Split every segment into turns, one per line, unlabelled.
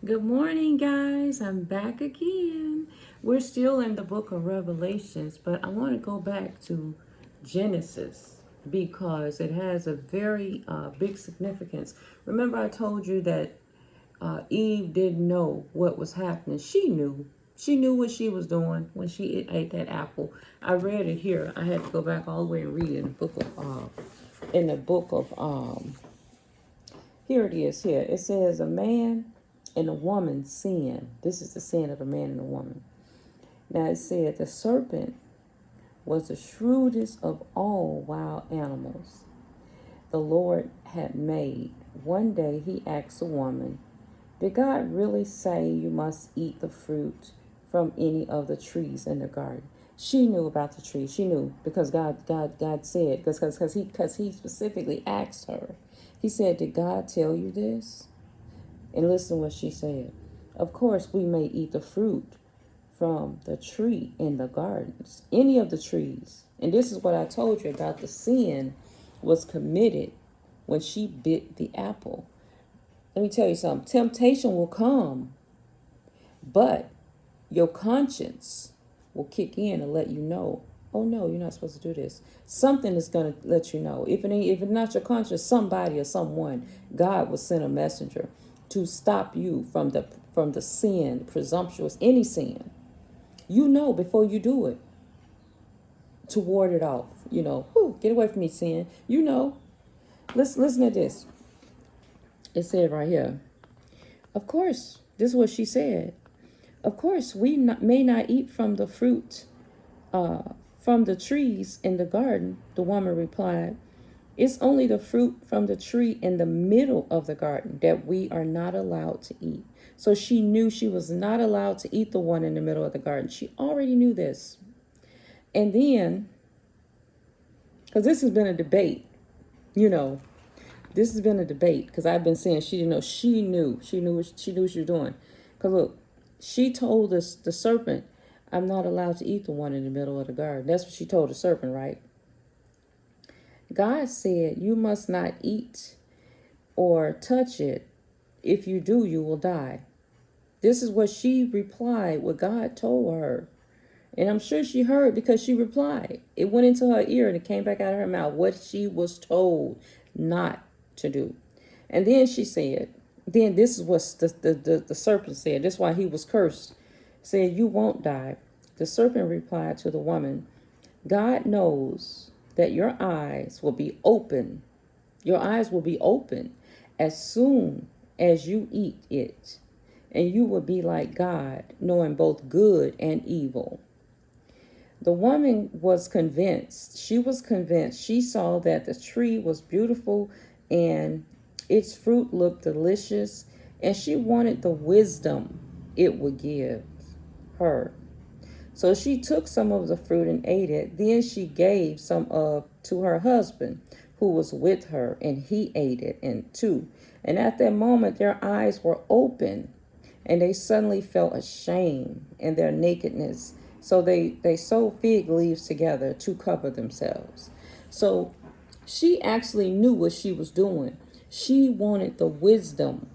Good morning, guys. I'm back again. We're still in the book of Revelations, but I want to go back to Genesis because it has a very big significance. Remember, I told you that Eve didn't know what was happening. She knew. She knew what she was doing when she ate that apple. I read it here. I had to go back all the way and read it in the book of here it is here. It says a man and a woman sin. This is the sin of a man and a woman. Now it said the serpent was the shrewdest of all wild animals the Lord had made. One day he asked a woman, did God really say you must eat the fruit from any of the trees in the garden? She knew about the tree. She knew because God said, because he specifically asked her. He said, did God tell you this? And listen what she said. Of course, we may eat the fruit from the tree in the gardens, any of the trees. And this is what I told you about the sin was committed when she bit the apple. Let me tell you something. Temptation will come, but your conscience will kick in and let you know, oh no, you're not supposed to do this. Something is going to let you know. If it's not your conscience, somebody or someone, God will send a messenger to stop you from the sin, presumptuous, any sin. You know before you do it, to ward it off. Whew, get away from me, sin. Listen to this. It said right here. Of course, this is what she said. Of course, may not eat from the fruit from the trees in the garden, the woman replied. It's only the fruit from the tree in the middle of the garden that we are not allowed to eat. So she knew she was not allowed to eat the one in the middle of the garden. She already knew this. And then, because this has been a debate, this has been a debate because I've been saying she didn't know. She knew what she was doing. Because look, she told us the serpent, I'm not allowed to eat the one in the middle of the garden. That's what she told the serpent, right? God said, you must not eat or touch it. If you do, you will die. This is what she replied, what God told her. And I'm sure she heard because she replied. It went into her ear and it came back out of her mouth, what she was told not to do. And then she said, then this is what the serpent said. This is why he was cursed. Said, you won't die. The serpent replied to the woman, God knows that your eyes will be open. Your eyes will be open as soon as you eat it. And you will be like God, knowing both good and evil. The woman was convinced. She was convinced. She saw that the tree was beautiful and its fruit looked delicious. And she wanted the wisdom it would give her. So she took some of the fruit and ate it. Then she gave some of to her husband who was with her, and he ate it and too. And at that moment their eyes were open, and they suddenly felt ashamed in their nakedness. So they sewed fig leaves together to cover themselves. So she actually knew what she was doing. She wanted the wisdom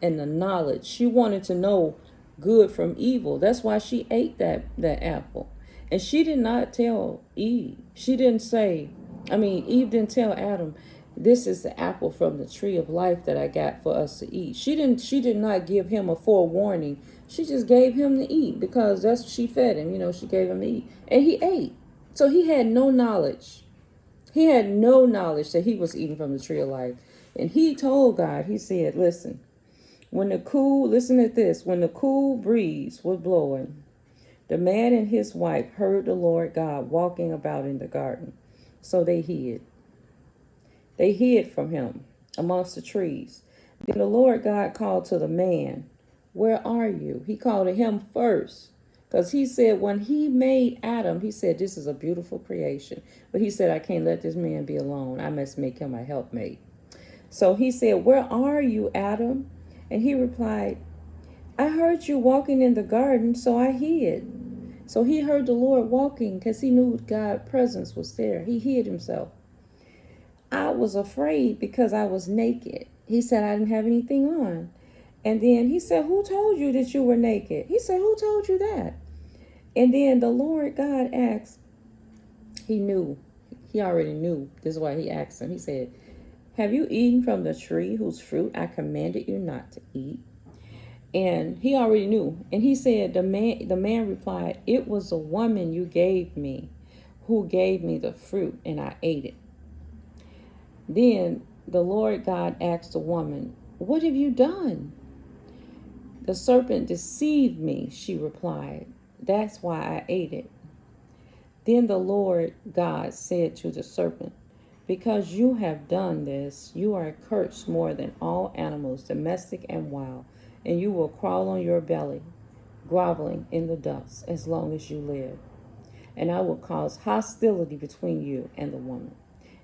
and the knowledge. She wanted to know good from evil. That's why she ate that apple. And she did not tell Eve. She didn't say, Eve didn't tell Adam, this is the apple from the tree of life that I got for us to eat. She did not give him a forewarning. She just gave him to eat because that's what she fed him. She gave him to eat. And he ate. So he had no knowledge. He had no knowledge that he was eating from the tree of life. And he told God, he said, listen to the cool breeze was blowing, the man and his wife heard the Lord God walking about in the garden. So they hid. They hid from him amongst the trees. Then the Lord God called to the man, where are you? He called to him first. Because he said when he made Adam, he said, this is a beautiful creation. But he said, I can't let this man be alone. I must make him a helpmate. So he said, where are you, Adam? And he replied, I heard you walking in the garden, so I hid. So he heard the Lord walking because he knew God's presence was there. He hid himself. I was afraid because I was naked. He said I didn't have anything on. And then he said, who told you that you were naked? He said, who told you that? And then the Lord God asked, he knew. He already knew. This is why he asked him. He said, have you eaten from the tree whose fruit I commanded you not to eat? And he already knew. And he said, the man replied, it was a woman you gave me who gave me the fruit, and I ate it. Then the Lord God asked the woman, what have you done? The serpent deceived me, she replied. That's why I ate it. Then the Lord God said to the serpent, because you have done this, you are cursed more than all animals, domestic and wild, and you will crawl on your belly, groveling in the dust as long as you live. And I will cause hostility between you and the woman,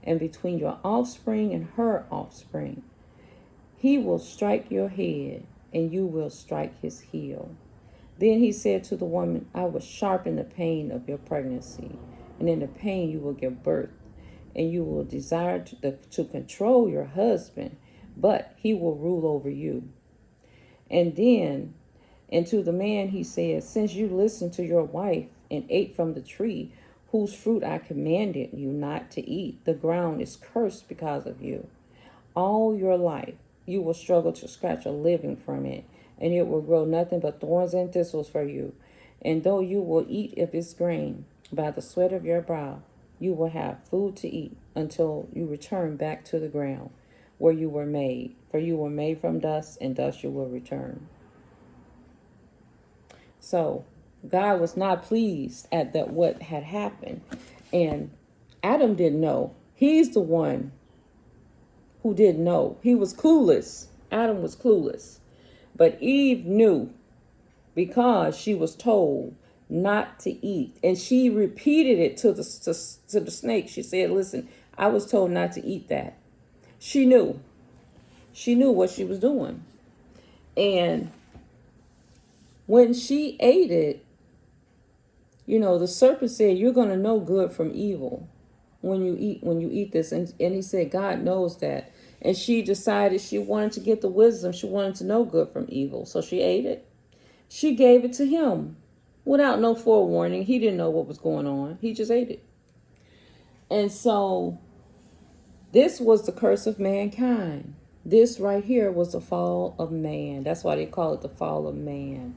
and between your offspring and her offspring. He will strike your head, and you will strike his heel. Then he said to the woman, I will sharpen the pain of your pregnancy, and in the pain you will give birth, and you will desire to control your husband, but he will rule over you. And to the man he said, since you listened to your wife and ate from the tree whose fruit I commanded you not to eat, the ground is cursed because of you. All your life you will struggle to scratch a living from it, and it will grow nothing but thorns and thistles for you. And though you will eat of its grain by the sweat of your brow, you will have food to eat until you return back to the ground where you were made. For you were made from dust, and dust you will return. So God was not pleased at that what had happened. And Adam didn't know. He's the one who didn't know. He was clueless. Adam was clueless. But Eve knew because she was told not to eat. And she repeated it to the snake. She said, listen, I was told not to eat that. She knew. She knew what she was doing. And when she ate it, the serpent said, you're going to know good from evil when you eat this. And he said, God knows that. And she decided she wanted to get the wisdom. She wanted to know good from evil. So she ate it. She gave it to him without no forewarning. He didn't know what was going on. He just ate it. And so this was the curse of mankind. This right here was the fall of man. That's why they call it the fall of man.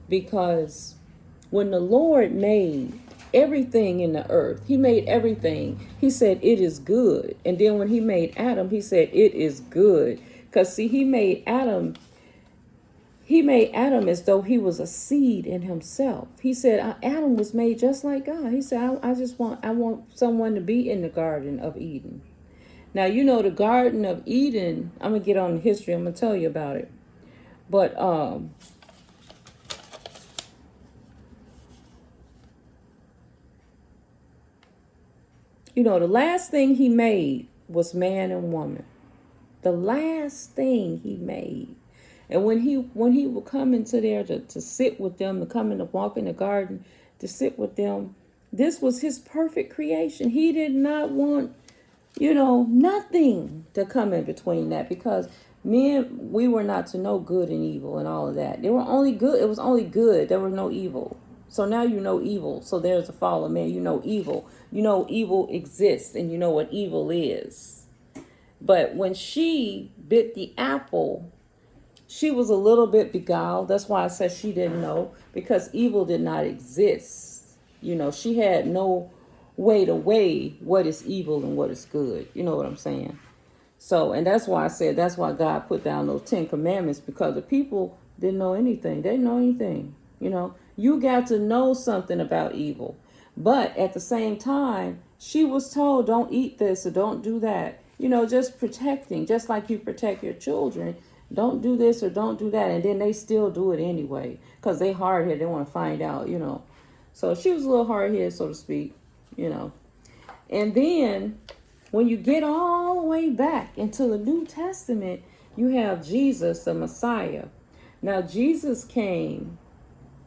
Because when the Lord made everything in the earth, he made everything. He said, it is good. And then when he made Adam, he said, it is good. Because see, he made Adam as though he was a seed in himself. He said, Adam was made just like God. He said, I want someone to be in the Garden of Eden. Now, the Garden of Eden, I'm going to get on the history. I'm going to tell you about it. But, the last thing he made was man and woman. The last thing he made. And when he would come into there to sit with them, to come in to walk in the garden, to sit with them, this was his perfect creation. He did not want, nothing to come in between that, because we were not to know good and evil and all of that. They were only good. It was only good. There was no evil. So now you know evil. So there's the fall of man. You know evil. You know evil exists, and you know what evil is. But when she bit the apple, she was a little bit beguiled. That's why I said she didn't know, because evil did not exist. She had no way to weigh what is evil and what is good. You know what I'm saying? So, and that's why I said, that's why God put down those 10 commandments, because the people didn't know anything. They didn't know anything. You got to know something about evil. But at the same time, she was told, don't eat this or don't do that. Just protecting, just like you protect your children. Don't do this or don't do that. And then they still do it anyway, because they hard-headed. They want to find out, So she was a little hard-headed, so to speak, And then when you get all the way back into the New Testament, you have Jesus, the Messiah. Now, Jesus came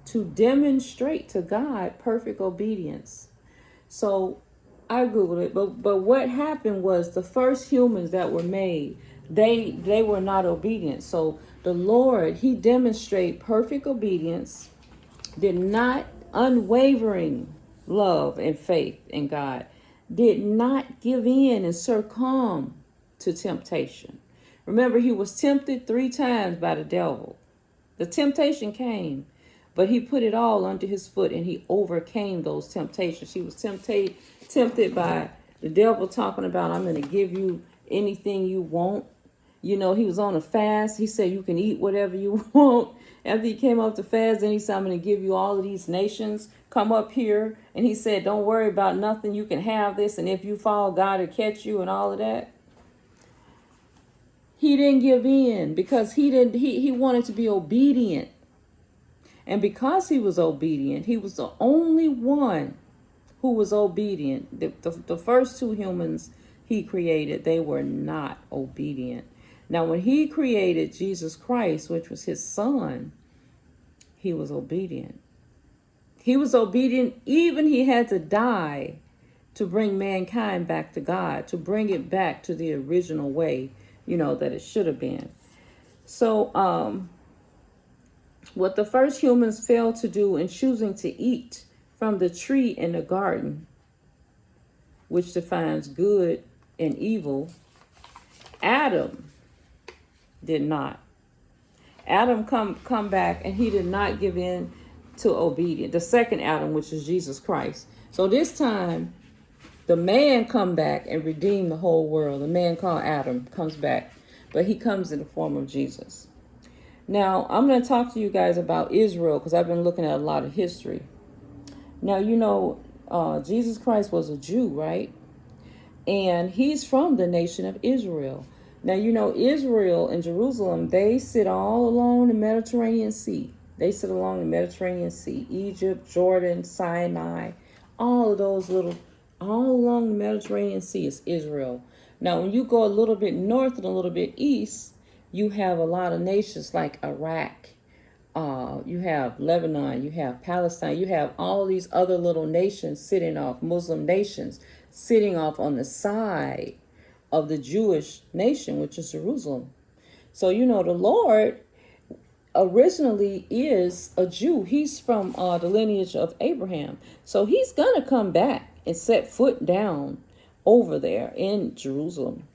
to demonstrate to God perfect obedience. So I Googled it, but what happened was the first humans that were made, they were not obedient. So the Lord, he demonstrated perfect obedience, did not unwavering love and faith in God, did not give in and succumb to temptation. Remember, he was tempted 3 times by the devil. The temptation came, but he put it all under his foot and he overcame those temptations. He was tempted by the devil talking about, I'm going to give you anything you want. You know, he was on a fast. He said, you can eat whatever you want. After he came off the fast, then he said, I'm going to give you all of these nations. Come up here. And he said, don't worry about nothing. You can have this. And if you fall, God will catch you and all of that. He didn't give in because he wanted to be obedient. And because he was obedient, he was the only one who was obedient. The first 2 humans he created, they were not obedient. Now, when he created Jesus Christ, which was his son, he was obedient. He was obedient, even he had to die to bring mankind back to God, to bring it back to the original way, that it should have been. So, what the first humans failed to do in choosing to eat from the tree in the garden, which defines good and evil, Adam did not. Adam come back and he did not give in to obedience. The second Adam, which is Jesus Christ. So this time, the man come back and redeem the whole world. The man called Adam comes back, but he comes in the form of Jesus. Now, I'm going to talk to you guys about Israel because I've been looking at a lot of history. Now, Jesus Christ was a Jew, right? And he's from the nation of Israel. Now, Israel and Jerusalem, they sit all along the Mediterranean Sea. They sit along the Mediterranean Sea, Egypt, Jordan, Sinai, all along the Mediterranean Sea is Israel. Now, when you go a little bit north and a little bit east, you have a lot of nations like Iraq. You have Lebanon, you have Palestine, you have all these other little nations sitting off, Muslim nations, sitting off on the side of the Jewish nation, which is Jerusalem. So, the Lord originally is a Jew. He's from the lineage of Abraham. So he's going to come back and set foot down over there in Jerusalem.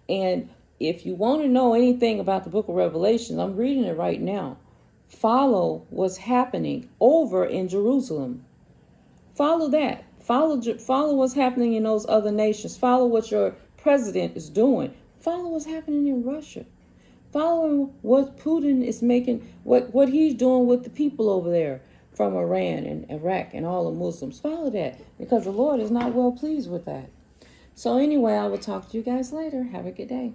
And if you want to know anything about the book of Revelation, I'm reading it right now. Follow what's happening over in Jerusalem. Follow that. Follow what's happening in those other nations. Follow what your president is doing. Follow what's happening in Russia. Follow what Putin is making, what he's doing with the people over there from Iran and Iraq and all the Muslims. Follow that because the Lord is not well pleased with that. So anyway, I will talk to you guys later. Have a good day.